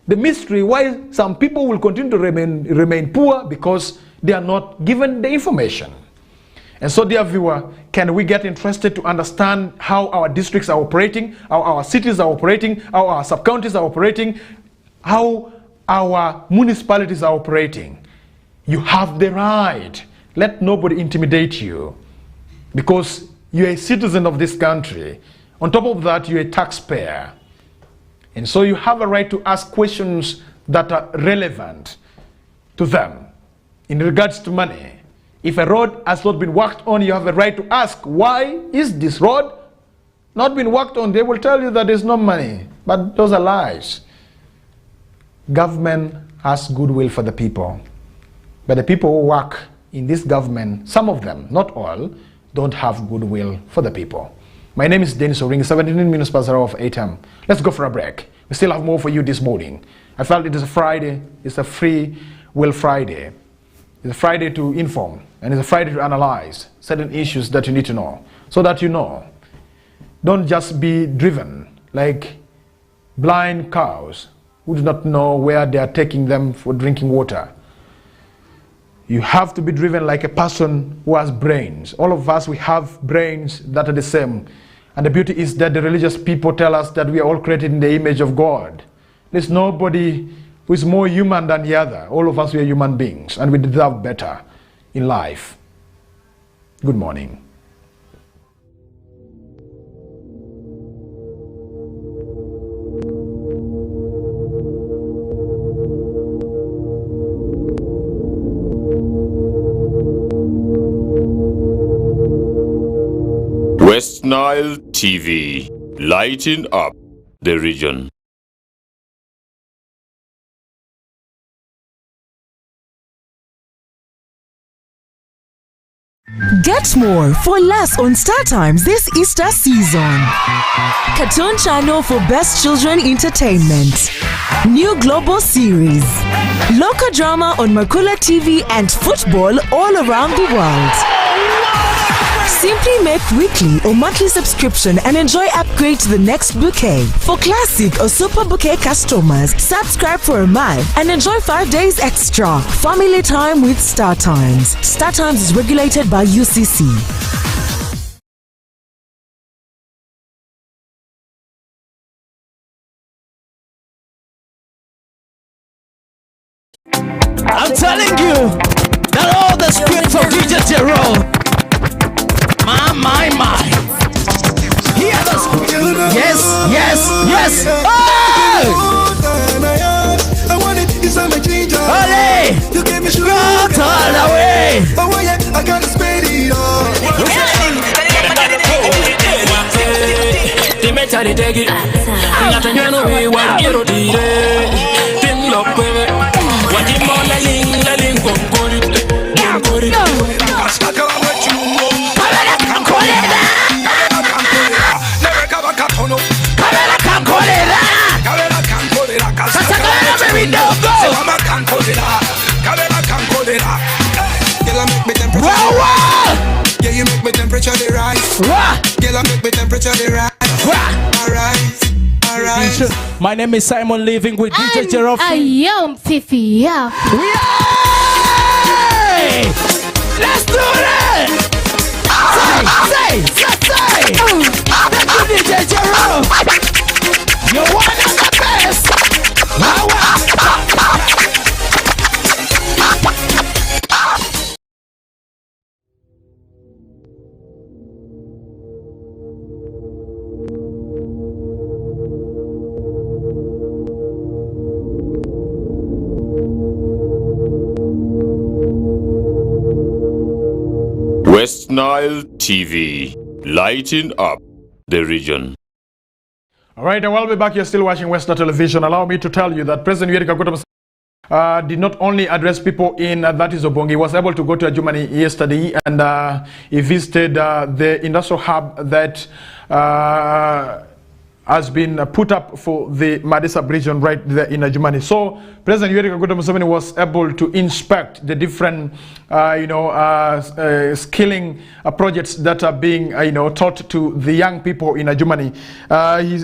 the mystery why some people will continue to remain poor, because they are not given the information. And so, dear viewer, can we get interested to understand how our districts are operating, how our cities are operating, how our sub-counties are operating, how our municipalities are operating? You have the right. Let nobody intimidate you, because you're a citizen of this country. On top of that, you're a taxpayer. And so you have a right to ask questions that are relevant to them in regards to money. If a road has not been worked on, you have a right to ask, why is this road not been worked on? They will tell you that there's no money, but those are lies. Government has goodwill for the people, but the people who work in this government, some of them, not all, don't have goodwill for the people. My name is Denis, 17 minutes past the hour of 8 a.m. Let's go for a break. We still have more for you this morning. I felt it is a Friday. It's a free will Friday. It's a Friday to inform, and it's a Friday to analyze certain issues that you need to know, so that you know. Don't just be driven like blind cows who do not know where they are taking them for drinking water. You have to be driven like a person who has brains. All of us, we have brains that are the same. And the beauty is that the religious people tell us that we are all created in the image of God. There's nobody who is more human than the other. All of us, we are human beings, and we deserve better in life. Good morning. West Nile TV, lighting up the region. Get more for less on Star Times this Easter season. Cartoon channel for best children entertainment. New global series. Local drama on Makula TV and football all around the world. Simply make weekly or monthly subscription and enjoy upgrade to the next bouquet. For classic or super bouquet customers, subscribe for a month and enjoy 5 days extra. Family time with Star Times. Star Times is regulated by UCC. I'm telling you that all the scripts of Jesus roll. My. Hear the script. Yes. Oh! Olé! Rock all the way. Oh yeah, I gotta spend it all. Yeah, you make me temperature the rise. Girl, I make me temperature the rise. Alright. My name is Simon, living with DJ Jerome. I am Fifi. Yeah. Let's do it! Say! Thank you, DJ Jerome. You're one of the best. West Nile TV, lighting up the region. All right, and we'll be back. You're still watching West Nile Television. Allow me to tell you that President Yoweri Kaguta Museveni did not only address people in that is Obongi. He was able to go to Germany yesterday, and he visited the industrial hub that has been put up for the Madisab region right there in Germany. So President Yoweri Kaguta Museveni was able to inspect the different skilling projects that are being taught to the young people in Germany.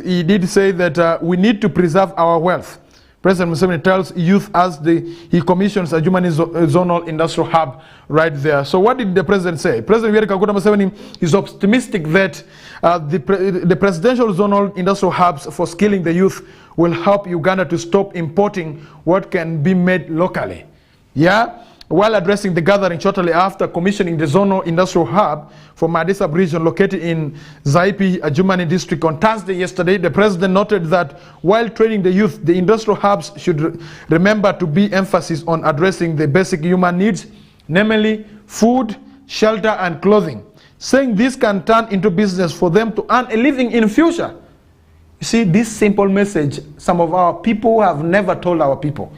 He did say that we need to preserve our wealth. President Museveni tells youth as he commissions a Germany zonal industrial hub right there. So what did the president say? President Yoweri Kaguta Museveni is optimistic that the presidential zonal industrial hubs for skilling the youth will help Uganda to stop importing what can be made locally. Yeah? While addressing the gathering shortly after commissioning the zonal industrial hub for Madisab region located in Zaipi, Germany district on Thursday yesterday, the president noted that while training the youth, the industrial hubs should remember to be emphasis on addressing the basic human needs, namely food, shelter, and clothing, saying this can turn into business for them to earn a living in future. You see, this simple message, some of our people have never told our people.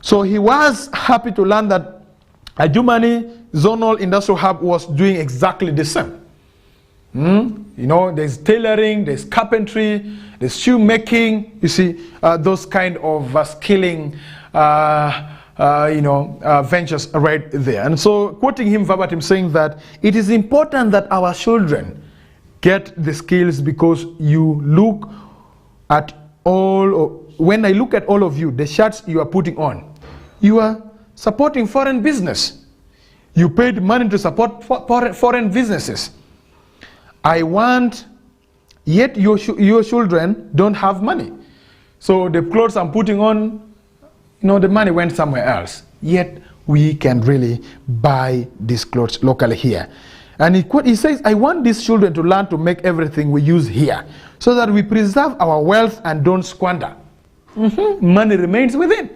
So he was happy to learn that a Germany zonal industrial hub was doing exactly the same. There's tailoring, there's carpentry, there's shoemaking, you see, those kind of skilling ventures right there. And so quoting him verbatim saying that it is important that our children get the skills because you look at when I look at all of you, the shirts you are putting on, you are supporting foreign business. You paid money to support foreign businesses. Yet your children don't have money. So the clothes I'm putting on, the money went somewhere else. Yet we can really buy these clothes locally here. And he says, I want these children to learn to make everything we use here so that we preserve our wealth and don't squander. Money remains within.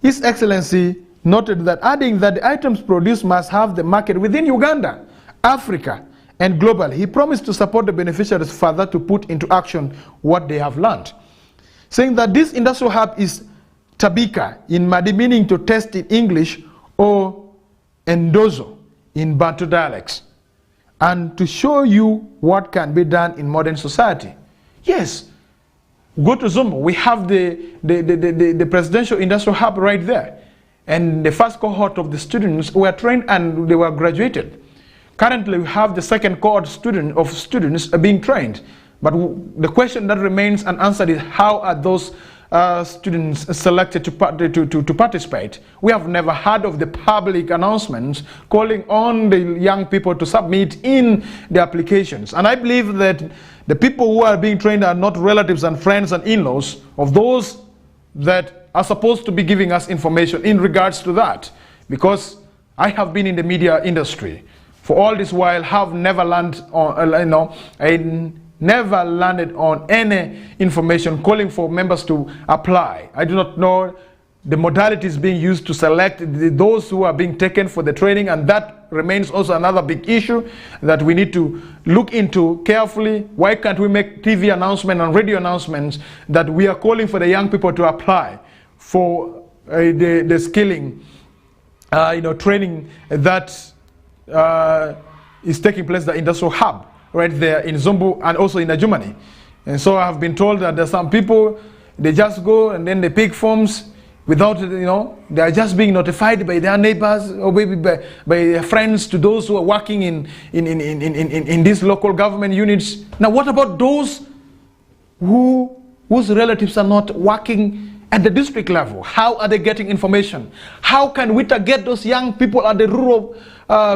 His Excellency noted that, adding that the items produced must have the market within Uganda, Africa, and globally. He promised to support the beneficiaries further to put into action what they have learned, saying that this industrial hub is Tabika in Madi, meaning to test in English, or Endozo in Bantu dialects, and to show you what can be done in modern society. Yes, go to Zumba. We have the presidential industrial hub right there. And the first cohort of the students were trained and they were graduated. Currently, we have the second cohort of students being trained. But the question that remains unanswered is, how are those students selected to participate? We have never heard of the public announcements calling on the young people to submit in the applications. And I believe that the people who are being trained are not relatives and friends and in-laws of those that are supposed to be giving us information in regards to that. Because I have been in the media industry for all this while, have never learned on, never landed on any information calling for members to apply. I do not know the modalities being used to select those who are being taken for the training, and that remains also another big issue that we need to look into carefully. Why can't we make TV announcements and radio announcements that we are calling for the young people to apply for the skilling, training that is taking place, the industrial hub right there in Zombo and also in Germany. And so I have been told that there's some people, they just go and then they pick forms without, they are just being notified by their neighbors or maybe by their friends to those who are working in these local government units. Now, what about those whose relatives are not working at the district level? How are they getting information? How can we target those young people at the rural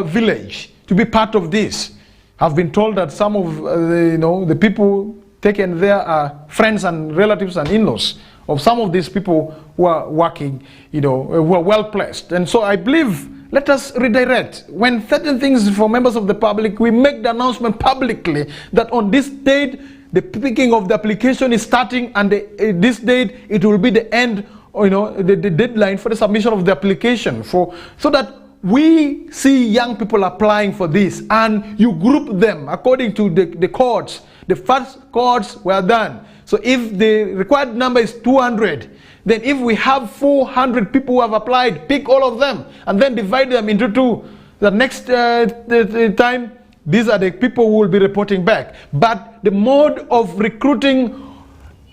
village to be part of this? I've been told that some of the people taken there are friends and relatives and in-laws of some of these people who are working, who are well placed. And so I believe, let us redirect. When certain things for members of the public, we make the announcement publicly that on this date, the picking of the application is starting, and this date, it will be the end, the deadline for the submission of the application, so that we see young people applying for this, and you group them according to the codes. The first codes were done. So if the required number is 200, then if we have 400 people who have applied, pick all of them and then divide them into two. The next time, these are the people who will be reporting back. But the mode of recruiting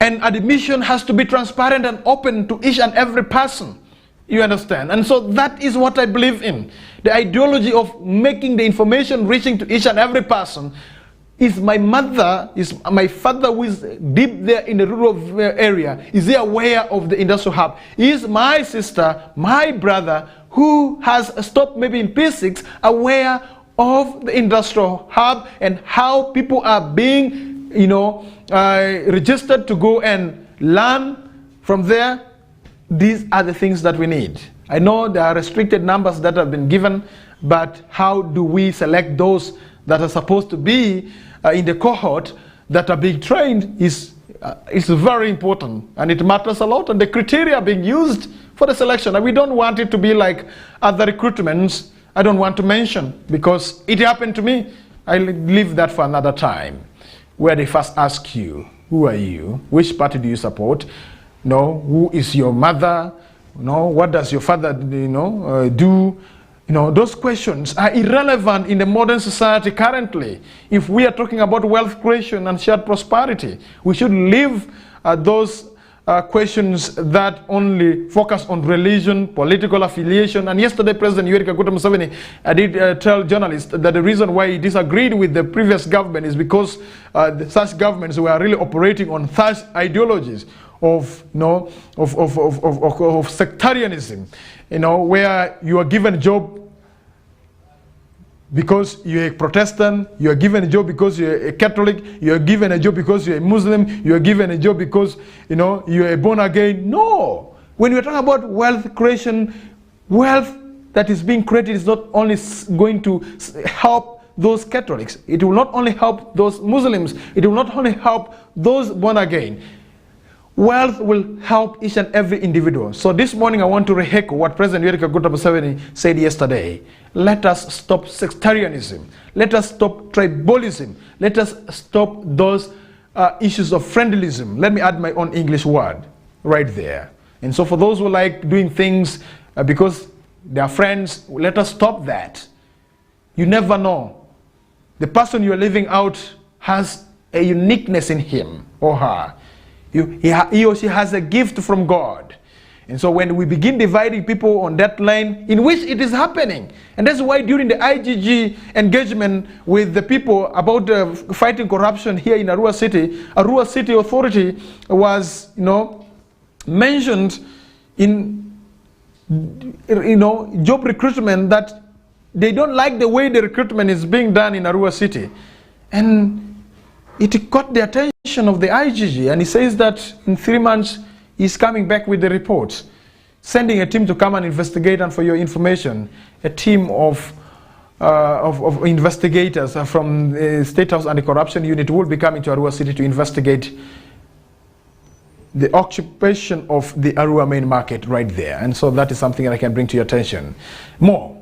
and admission has to be transparent and open to each and every person. You understand? And so that is what I believe in. The ideology of making the information reaching to each and every person. Is my mother, is my father who is deep there in the rural area, is he aware of the industrial hub? Is my sister, my brother, who has stopped maybe in P6, aware of the industrial hub and how people are being, registered to go and learn from there? These are the things that we need. I know there are restricted numbers that have been given, but how do we select those that are supposed to be in the cohort that are being trained is very important, and it matters a lot, and the criteria being used for the selection. And we don't want it to be like other recruitments I don't want to mention because it happened to me. I'll leave that for another time, where they first ask you, who are you? Which party do you support? Who is your mother? What does your father do? Those questions are irrelevant in the modern society currently. If we are talking about wealth creation and shared prosperity, we should leave those questions that only focus on religion, political affiliation. And yesterday, President Yoweri Kaguta Museveni did tell journalists that the reason why he disagreed with the previous government is because such governments were really operating on such ideologies of sectarianism, where you are given a job because you're a Protestant, you are given a job because you're a Catholic, you are given a job because you're a Muslim, you are given a job because you're a born again. No, when we're talking about wealth creation, wealth that is being created is not only going to help those Catholics, it will not only help those Muslims, it will not only help those born again. Wealth will help each and every individual. So this morning I want to re-echo what President Yoweri Kaguta Museveni said yesterday. Let us stop sectarianism. Let us stop tribalism. Let us stop those issues of friendlyism. Let me add my own English word right there. And so for those who like doing things because they are friends, let us stop that. You never know. The person you are living out has a uniqueness in him or her. He or she has a gift from God. And so when we begin dividing people on that line, in which it is happening, and that's why during the IGG engagement with the people about fighting corruption here in Arua City Authority was, mentioned in, job recruitment, that they don't like the way the recruitment is being done in Arua City. And it caught the attention of the IGG, and he says that in 3 months he's coming back with the reports, sending a team to come and investigate. And for your information, a team of investigators from the State House Anti-Corruption Unit will be coming to Arua City to investigate the occupation of the Arua main market right there. And so that is something that I can bring to your attention. More.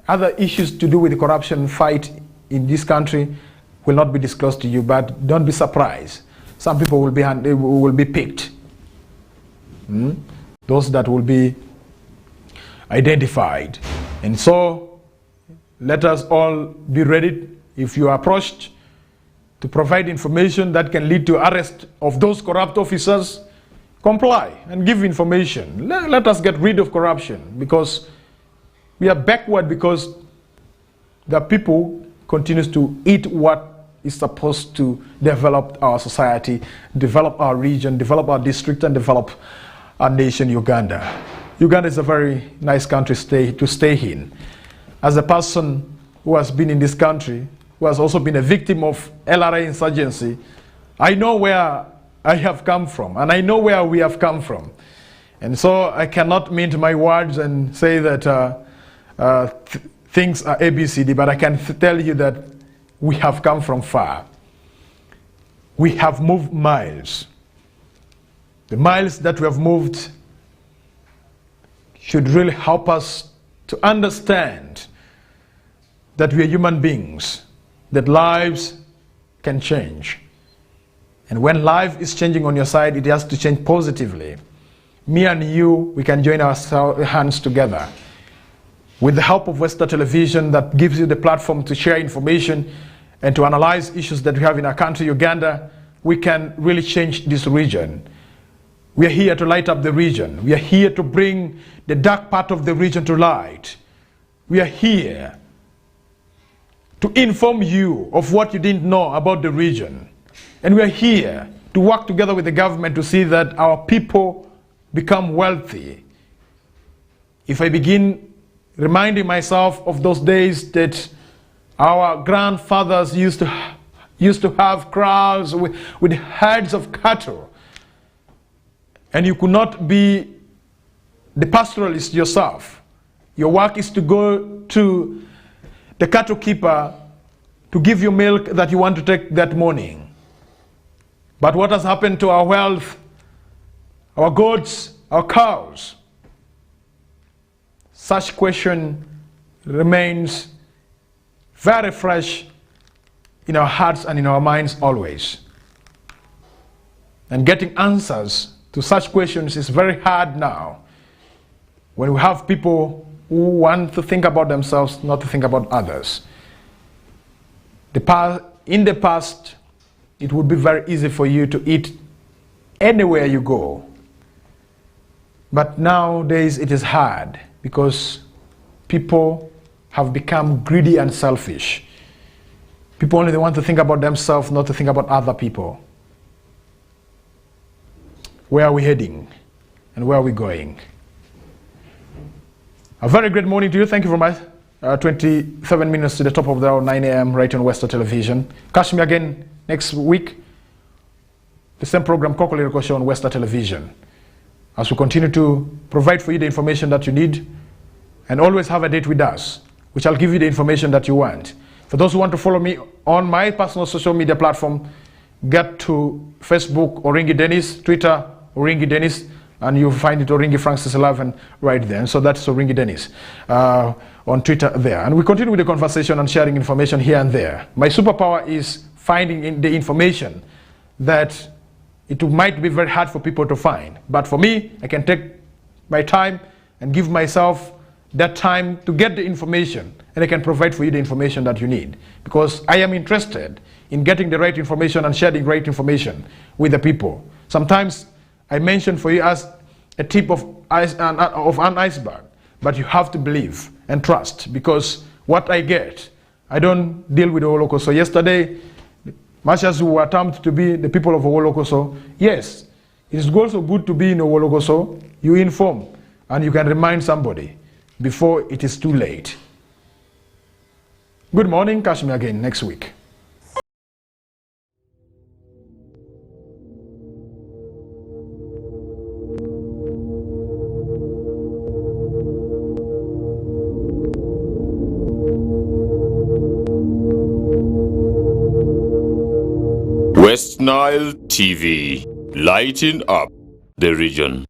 Other issues to do with the corruption fight in this country will not be disclosed to you, but don't be surprised. Some people will be picked. Those that will be identified. And so let us all be ready, if you are approached, to provide information that can lead to arrest of those corrupt officers. Comply and give information. Let us get rid of corruption, because we are backward, because the people continues to eat what is supposed to develop our society, develop our region, develop our district, and develop our nation, Uganda. Uganda is a very nice country to stay in. As a person who has been in this country, who has also been a victim of LRA insurgency, I know where I have come from, and I know where we have come from. And so I cannot mince my words and say that things are ABCD, but I can tell you that we have come from far. We have moved miles. The miles that we have moved should really help us to understand that we are human beings, that lives can change. And when life is changing on your side, it has to change positively. Me and you, we can join our hands together. With the help of Western Television, that gives you the platform to share information and to analyze issues that we have in our country, Uganda, we can really change this region. We are here to light up the region. We are here to bring the dark part of the region to light. We are here to inform you of what you didn't know about the region. And we are here to work together with the government to see that our people become wealthy. If I begin reminding myself of those days that our grandfathers used to have kraals with herds of cattle, and you could not be the pastoralist yourself. Your work is to go to the cattle keeper to give you milk that you want to take that morning. But what has happened to our wealth, our goats, our cows? Such question remains very fresh in our hearts and in our minds always. And getting answers to such questions is very hard now, when we have people who want to think about themselves, not to think about others. In the past, it would be very easy for you to eat anywhere you go. But nowadays it is hard, because people have become greedy and selfish. People only want to think about themselves, not to think about other people. Where are we heading? And where are we going? A very great morning to you. Thank you very much. 27 minutes to the top of the hour, 9 a.m. right on Western Television. Catch me again next week. The same program, Kokoliriko Show on Western Television. As we continue to provide for you the information that you need, and always have a date with us, which I'll give you the information that you want. For those who want to follow me on my personal social media platform, get to Facebook, Oringi Denis, Twitter, Oringi Denis, and you'll find it Oringi Francis 11 right there. And so that's Oringi Denis on Twitter there. And we continue with the conversation and sharing information here and there. My superpower is finding the information that it might be very hard for people to find. But for me, I can take my time and give myself that time to get the information, and I can provide for you the information that you need, because I am interested in getting the right information and sharing right information with the people. Sometimes I mention for you as a tip of an iceberg, but you have to believe and trust, because what I get, I don't deal with Owolokoso. Yesterday, much as we were termed to be the people of Owolokoso, yes, it is also good to be in Owolokoso. You inform and you can remind somebody before it is too late. Good morning. Catch me again next week. West Nile TV, lighting up the region.